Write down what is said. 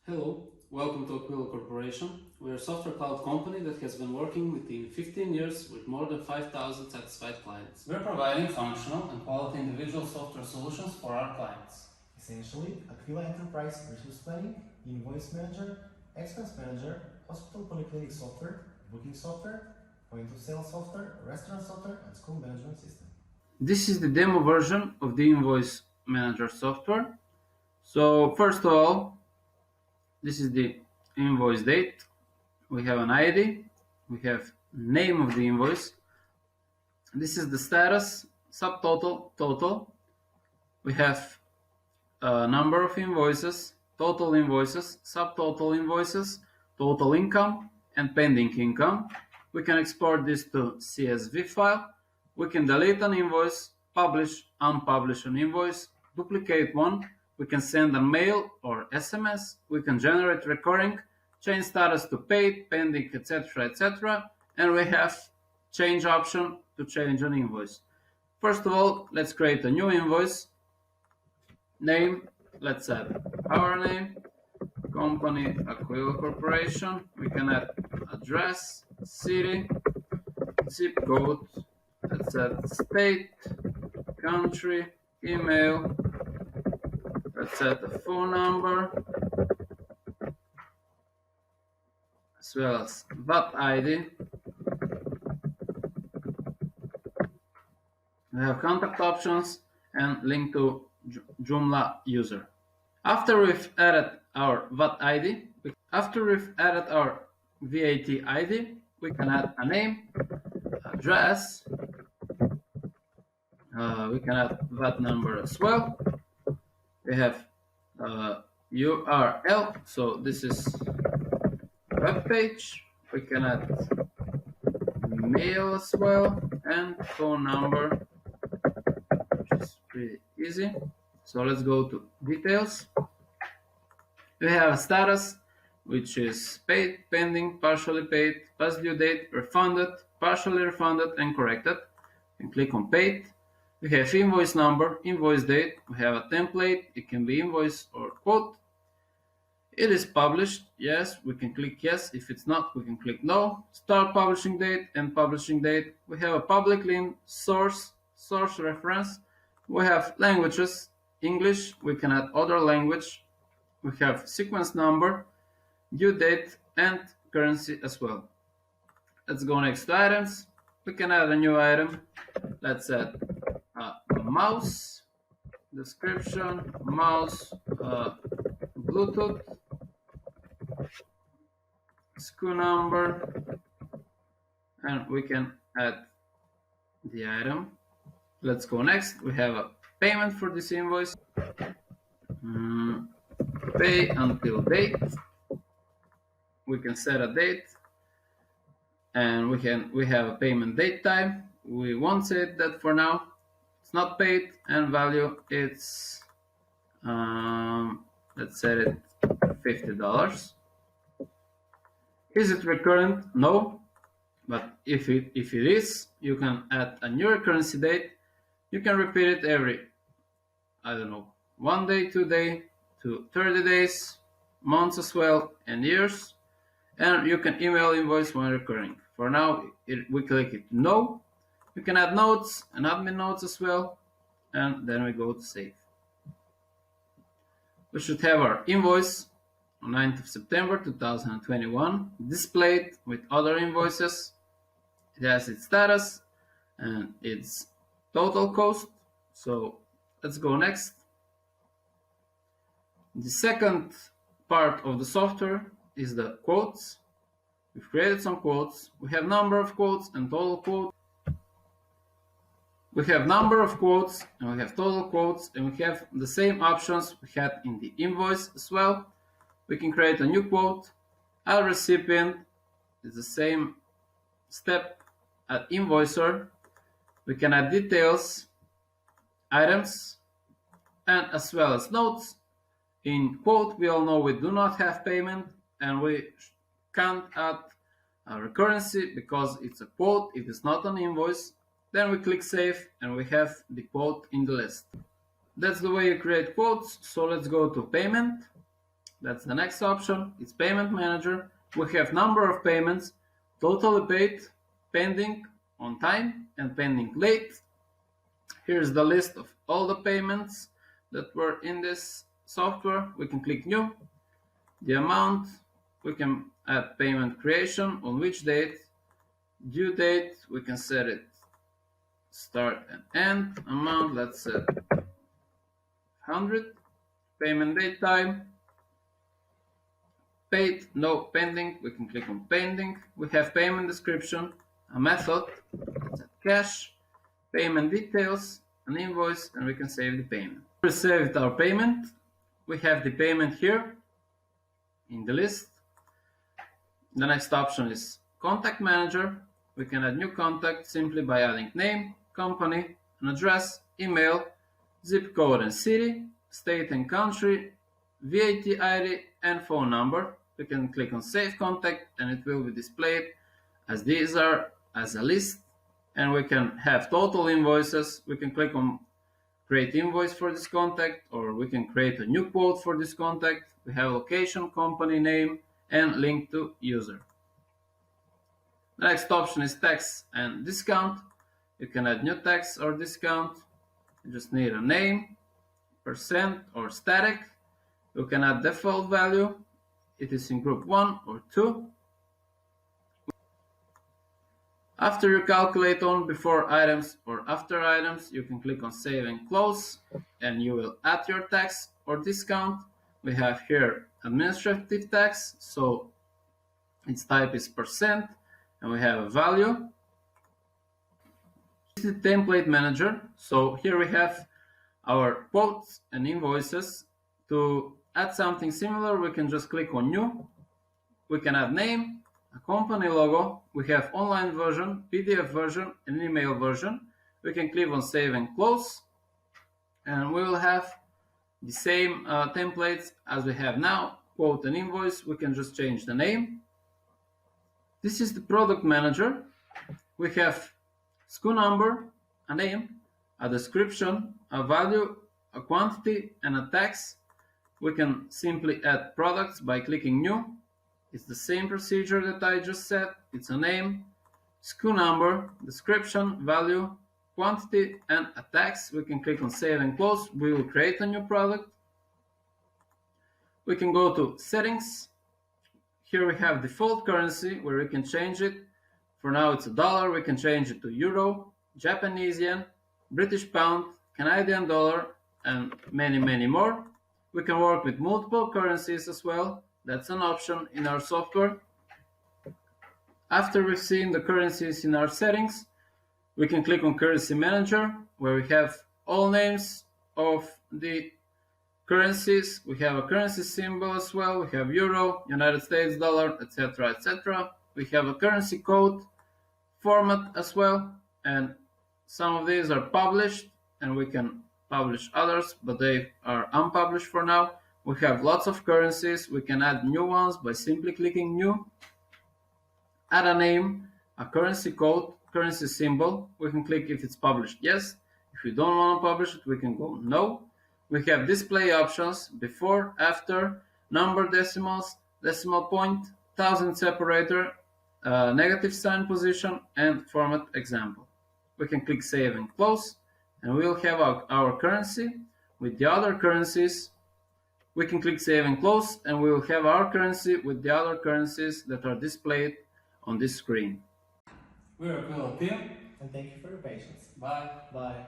Hello, welcome to Aquila Corporation. We are a software cloud company that has been working within 15 years with more than 5,000 satisfied clients. We're providing functional and quality individual software solutions for our clients. Essentially, Aquila Enterprise Resource Planning, Invoice Manager, Expense Manager, Hospital Polyclinic Software, Booking Software, Point of Sale Software, Restaurant Software, and School Management System. This is the demo version of the Invoice Manager software. So first of all, this is the invoice date. We have an ID. We have name of the invoice. This is the status, subtotal, total. We have a number of invoices, total invoices, subtotal invoices, total income, and pending income. We can export this to CSV file. We can delete an invoice, publish, unpublish an invoice, duplicate one. We can send a mail or SMS. We can generate recurring, change status to paid, pending, etc., etc. And we have change option to change an invoice. First of all, let's create a new invoice. Name, let's add our name, company Aquila Corporation. We can add address, city, zip code, let's add state, country, email, let's add the phone number, as well as VAT ID. We have contact options and link to Joomla user. After we've added our VAT ID, we can add a name, address, we can add VAT number as well. We have URL, so this is web page. We can add mail as well and phone number, which is pretty easy. So let's go to details. We have a status, which is paid, pending, partially paid, past due date, refunded, partially refunded, and corrected. You can click on paid. We have invoice number, invoice date. We have a template. It can be invoice or quote. It is published. Yes, we can click yes. If it's not, we can click no. Start publishing date and publishing date. We have a public link, source reference. We have languages, English. We can add other language. We have sequence number, due date, and currency as well. Let's go next to items. We can add a new item. Let's add a mouse, description, mouse, Bluetooth, SKU number, and we can add the item. Let's go next. We have a payment for this invoice. Pay until date. We can set a date, and we have a payment date time. We won't set that for now. It's not paid, and value it's let's set it $50. Is it recurrent? No, but if it is, you can add a new recurrency date. You can repeat it every, I don't know, 1 day, 2 days, to 30 days, months as well, and years. And you can email invoice when recurring. For now, we click it no. You can add notes and admin notes as well, and then we go to save. We should have our invoice on 9th of September 2021 displayed with other invoices. It has its status and its total cost. So let's go next. The second part of the software is the quotes. We've created some quotes. We have number of quotes and total quotes. We have number of quotes and we have total quotes, and we have the same options we had in the invoice as well. We can create a new quote. Add recipient is the same step. Add invoicer. We can add details, items, and as well as notes. In quote, we all know we do not have payment, and we can't add a recurrency because it's a quote. It is not an invoice. Then we click save, and we have the quote in the list. That's the way you create quotes. So let's go to payment. That's the next option. It's Payment Manager. We have number of payments, totally paid, pending, on time, and pending late. Here's the list of all the payments that were in this software. We can click New. The amount, we can add payment creation, on which date, due date, we can set it start and end, amount, let's set 100, payment date time, paid, no, pending, we can click on pending. We have payment description, a method, cash, payment details, an invoice, and we can save the payment. We saved our payment. We have the payment here in the list. The next option is Contact Manager. We can add new contact simply by adding name, company, an address, email, zip code and city, state and country, VAT ID, and phone number. We can click on Save Contact and it will be displayed as these are as a list. And we can have total invoices. We can click on Create Invoice for this contact, or we can create a new quote for this contact. We have location, company name, and link to user. The next option is tax and discount. You can add new tax or discount. You just need a name, percent, or static. You can add default value. It is in group 1 or 2. After you calculate on before items or after items, you can click on Save and Close, and you will add your tax or discount. We have here administrative tax, so its type is percent, and we have a value. This is the template manager. So here we have our quotes and invoices. To add something similar, we can just click on New. We can add name, a company logo. We have online version, PDF version, and email version. We can click on Save and Close, and we will have the same templates as we have now. Quote and invoice, we can just change the name. This is the product manager. We have SKU number, a name, a description, a value, a quantity, and a tax. We can simply add products by clicking New. It's the same procedure that I just said. It's a name, SKU number, description, value, quantity, and a tax. We can click on Save and Close. We will create a new product. We can go to Settings. Here we have default currency where we can change it. For now it's $1. We can change it to Euro, Japanese yen, British pound, Canadian dollar, and many more. We can work with multiple currencies as well. That's an option in our software. After we've seen the currencies in our settings, we can click on Currency Manager, where we have all names of the currencies. We have a currency symbol as well. We have Euro, United States dollar, etc., etc. We have a currency code format as well, and some of these are published, and we can publish others, but they are unpublished for now. We have lots of currencies. We can add new ones by simply clicking New. Add a name, a currency code, currency symbol. We can click if it's published, yes. If we don't want to publish it, we can go no. We have display options, before, after, number decimals, decimal point, thousand separator, negative sign position, and format example. We can click Save and Close, and we'll have our currency with the other currencies. We can click Save and Close, and we will have our currency with the other currencies that are displayed on this screen. We are Phil, and thank you for your patience. Bye. Bye.